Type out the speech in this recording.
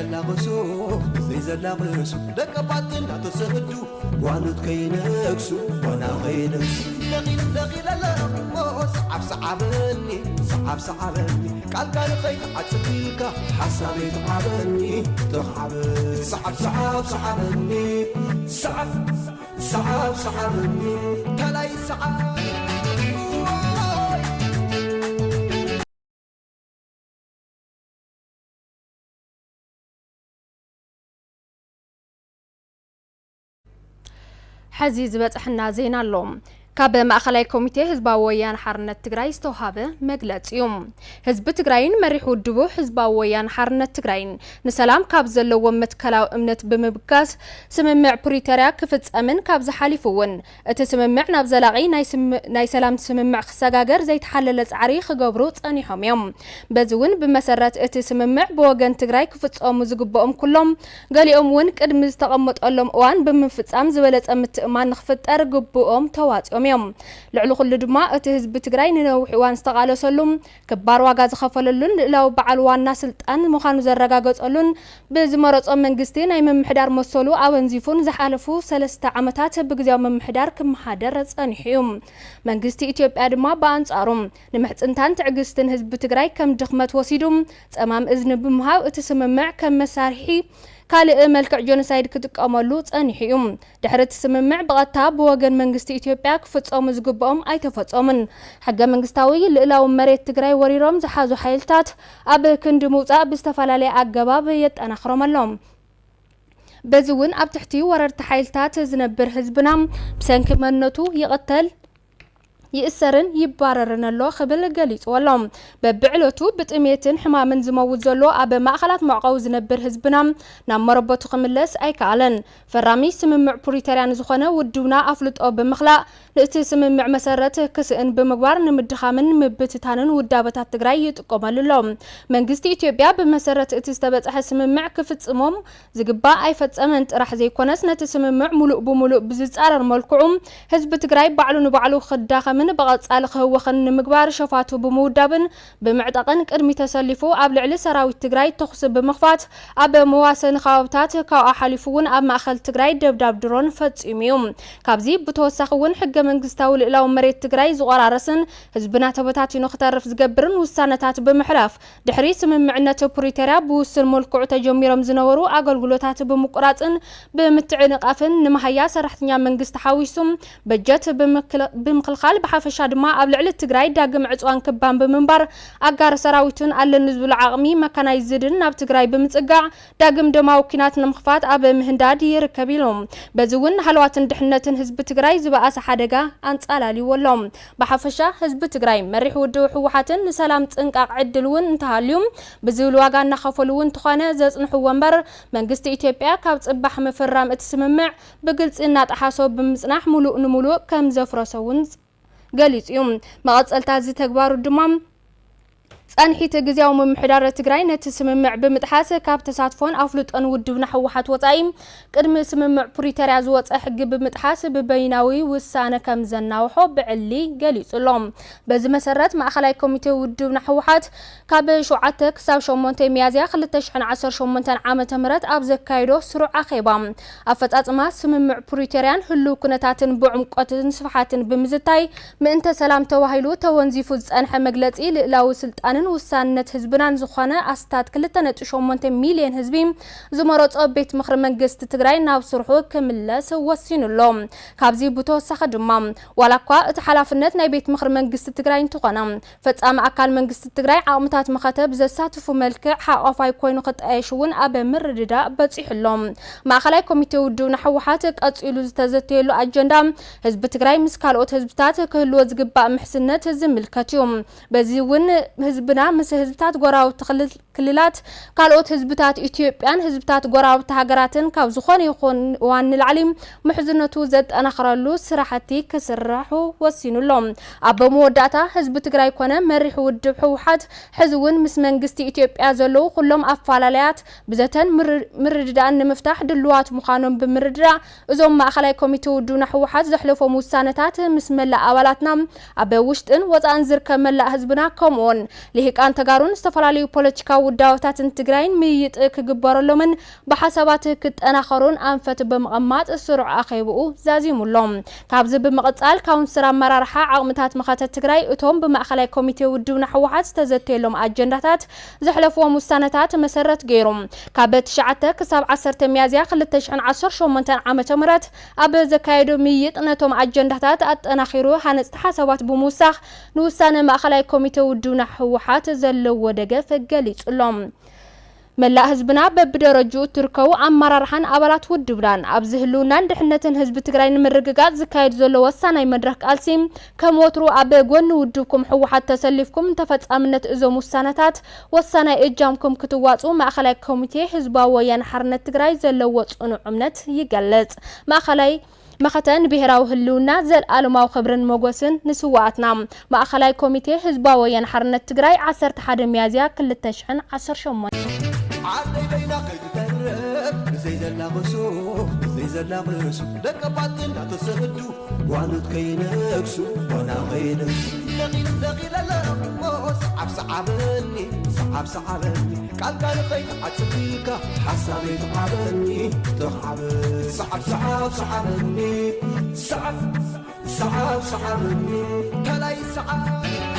زلاغسو زي زلاغسو دقباتنا تسهدو وانوت كينكسو وانا غينكسو لغي لا صعب صعبني صعب صعبني قال خير عتفيك حسابي تعبني تخعبني صعب صعب صعبني صعب صعب صعبني كلاي صعب حزيز بصحنا زين اللوم كاب مأخلاي كوميتي حزباوي ويان حرنت تግራይ ዝተውሃበ መግለጽ እዩ ህዝብ ትግራይን መሪሑ ድቡ ህዝባዊ ወያነ ሓርነት ትግራይን ንሰላም ካብ ዘለዎ መትከላው እምነት ብምብጋስ ስምምዕ ፕሪቶሪያ ክፍጸምን ካብ ዝሓሊፉውን እቲ ስምምዕ ናብ ዘላቂ ናይ ሰላም ስምምዕ ክሰጋገር ዘይተሓለለ ጻዕሪ ክገብሩ ጸኒሖም እዮም በዚውን ብመሰረት እቲ ስምምዕ ብወገን ትግራይ ክፍጸሙ ዝግበኦም ኩሎም ገሊኦም ውን ቅድሚ ዝተቐመጠሎም እዋን ብምፍጻም ዝበለጸ ምትእማን ንኽፍጠር ግብኦም ተዋጽኦም ልዕሊ ኩሉ ድማ እቲ ህዝቢ ትግራይ ንነዊሕ እዋን ዝተቃለሰሉን ከባድ ዋጋ ዝኸፈለሉን ልዕላዊ በዓል ዋና ስልጣን ምዃኑ ዘረጋገጸሉን ብዝመረጾ መንግስቲ ናይ ምምሕዳር መሰሉ ኣወንዚፉን ዝሓለፉ 3 ዓመታት ብግዚያዊ ምምሕዳር ክመሓደር ጸኒሑ እዩ መንግስቲ ኢትዮጵያ ድማ በኣንጻሩ ንምሕጽንታን ትዕግስትን ህዝቢ ትግራይ ከም ድኽመት ወሲዱ ጸማም እዝኒ ብምሃብ እቲ ስምምዕ ከም መሳርሒ ካልእ መልክዕ ጆኖሳይድ ክትቀመሉ ጸኒሑ እዩ ድሕረት ስምምዕ በቐታ ብወገን መንግስቲ ኢትዮጵያ ክፍጸሙ ዝግበኦም ኣይተፈጸሙን ሕገ መንግስታዊ ልዕላዊ መሬት ትግራይ ወሪሮም ዝሓዙ ሓይልታት ኣብ ክንዲ ምውጻእ ብዝተፈላለየ ኣገባብ የጠናኽሮም በዚውን ኣብ ትሕቲ ወረርቲ ሓይልታት ዝነብር ህዝብና ብሰንኪ መንነቱ ይቕተል يأسرن يباررن الله خبل جليس والله ببعلته بتأميتن حمامن زموت زلوا أب مأخلات معقوز نبر حزبنا نام مربط خملس أي كعلن فرامي سممع بريتريان زخنة ودونا أفلت أب مخلق لتسممع مسارات كسئن بمقبار نمدخامن مبتتانن ودابت التجري تقبل اللهم من قصدي إثيوبيا بمسارات تستبت حسممع كفت أمم زجبا أي فت أمنت راح زي كونس نتسممع ملؤ بملؤ بزز على الملكعم حزب تجري بعلو خداخ من بغض صالح هو خن مقبار شفاته بمودابن بمعتقن قدمي تسلفو اب لعل سراويت تግራይ تخص بمخفات اب مواسن خاوبتات كاو حليفون اب ماخل تግራይ دبداب درون فصيميوم كابزي بتوسخون حق منغستاو لعلاو مريت تግራይ زقرارسن حزبنا تبتاتينوخترف زغبرن وسانتات بمحراف دحري سممعنات بريتوريا بوسن ملكع تجميرم زنورو اغلغلوتات بمقراصن بمتعنقافن نمحيا سرحتنيا منغست حويسوم بجت بمخلخال حفشا دما اب لعل تግራይ ዳግም ዕጽዋን ክባን በመንባር አጋር ሰራዊቱን አለን ዝብል ዓቅሚ መካናይዝድን ናብ ትግራይ በምጽጋዕ ዳግም ደማው ኪናት ንምኽፋት ኣብ ምህንዳድ ይርከብ ኢሎም በዚውን halዋትን ድሕነትን ህዝቢ ትግራይ ዝበኣሰ ሓደጋ አንጻላሊወሎም በሐፈሻ ህዝቢ ትግራይ መሪሕ ውድብ ሕወሓትን ንሰላም ጽንቃቅ ዕድልውን እንተሃልዩም ብዝብል ዋጋ እናኸፈሉውን ተኾነ ዘጽንሑ ወንበር መንግስቲ ኢትዮጵያ ካብ ጽባሕ መፈራም እትስምምዕ ብግልጽ እናጣሓሶ ብምጽናሕ ሙሉእ ንሙሉእ ከም ዘፍረሰውን قاليت يوم ما قصلت هذه تكبار الدمام ጸንሒት ግዚያው ምምሕዳር ትግራይ ነቲ ስምምዕ ብምጥሓስ ካብ ተሳትፎን ኣፍልጦን ውድብና ሕወሓት ወጻኢም ቅድሚ ስምምዕ ፕሪቶሪያ ዝወፀ ሕጊ ብምጥሓስ ብበይናዊ ውሳነ ከም ዘናውሖ ብዕሊ ገሊጹሎም በዚ መሰረት ማእኸላይ ኮሚቴ ውድብና ሕወሓት ካብ 7 ክሳብ 8 ሚያዝያ 2018 ዓመተ ምህረት ኣብ ዘካይዶ ስሩዕ ኣኼባ ኣፈጻጽማ ስምምዕ ፕሪቶሪያን ህሉ ኩነታትን ብዕምቆትን ስፍሓትን ብምዝታይ ምእንተ ሰላም ተዋሂሉ ተወንዚፉ ዝጸንሐ መግለጺ ልዕላዊ ስልጣን ውሳነት ህዝብናን ዝኾነ ኣስታት 2.8 ሚልዮን ህዝቢ ዝመረጾ ቤት ምኽሪ መንግስቲ ትግራይ ናብ ስርሑ ክምለስ ወሲኑሎም ካብዚ ብተወሳኺ ድማ ዋላኳ እቲ ሓላፍነት ናይ ቤት ምኽሪ መንግስቲ ትግራይ እንትኾነ ፈጻሚ ኣካል መንግስቲ ትግራይ ዓቕምታት መኸተብ ዘሳትፉ መልክዕ ሓቋፋይ ኮይኑ ክጣየሽውን ኣብ ምርድዳ በፂሕሎም ማእኸላይ ኮሚቴ ውድብና ሕወሓት ቀጺሉ ዝተዘተየሉ ኣጀንዳ ህዝቢ ትግራይ ምስ ካልኦት ህዝብታት ክህልዎ ዝግባእ ምሕስነት ዝምልከት እዩ በዚ እውን ህዝብና ምስ ህዝብታት ጎራውቲ ክልላት ካልኦት ህዝብታት ኢትዮጵያን ህዝብታት ጎራውቲ ሃገራትን ካብ ዝኾነ ይኹን ዋን ልዓሊ ምሕዝነቱ ዘጠናኽረሉ ስራሕቲ ክስራሑ ወሲኑሎም ኣብ መወዳእታ ህዝቢ ትግራይ ኮነ መሪሕ ውድብ ሕወሓት ሕዝውን ምስ መንግስቲ ኢትዮጵያ ዘለው ኩሎም ኣፈላላያት ብዘተን ምርድዳን ንምፍታሕ ድልዋት ምዃኖም ብምርድዳ እዞም ማእኸላይ ኮሚቴ ውድብና ሕወሓት ዘሕለፎም ውሳነታት ምስ መላእ ኣባላትና ኣብ ውሽጥን ወፃእን ዝርከብ መላእ ህዝብና ከምኡውን لهيكان تغارون استفلاليو بوليتيكا وداوتاتن تግራይን ምይጥ ክግበረሎምን بحسابات ክትጠናኸሩን አንፈት በመቀማጥ ስሩዕ አኸይብኡ ዛዚሙሎም ካብዚ በመቀጻል ካውንስል አመራርሓ ዓቅምታት መኸተት ትግራይ እቶም በማእኸላይ ኮሚቴ ውድብና ሕወሓት ዝተዘተየሎም አጀንዳታት ዘሕለፍዎም ውሳነታት መሰረት ገይሮም ካብ 9 ክሳብ 10 ሚያዝያ 2018 ዓመተ ምህረት ኣብ ዘካየዱ ምይጥ ነቶም አጀንዳታት አጠናኺሩ ሃነጽቲ ሓሳባት ብምውሳኽ ንውሳነ ማእኸላይ ኮሚቴ ውድብና ሕወሓት ዘለዎ ደገፍ ገሊጹሎም ملا حزبنا ببدرجو تركو አመራርሓን አባላት ውድብናን ኣብዚ ህልውናን ድሕነትን ህዝቢ ትግራይ ንምርግጋጽ ዝካየድ ዘሎ ወሳናይ መድረክ ቃልሲም ከመወትሩ ኣብ ጎን ውድብኩም ሕወሓት ተሰሊፍኩም ተፈጻምነት እዞም ውሳነታት ወሳናይ እጃምኩም ክትዋጹ ማእኸላይ ኮሚቴ ህዝባዊ ወያነ ሓርነት ትግራይ ዘለዎ ጽኑዕ እምነት ይገልጽ ማእኸላይ مختن بهراو هلونا زل علماو خبرن موغوسن نسواتنا ማእኸላይ ኮሚቴ ህዝባዊ ወያነ ሓርነት ትግራይ 11 ሚያዝያ 2018 عادي بينا قيد تهرب زي زلاغسو دقباتن لا تسهدو وانوت كينكسو وانا غينكسو دقي لا صعب صعبني قال قيد عتبيكا حسابي تعبني صعبني كلاي صعب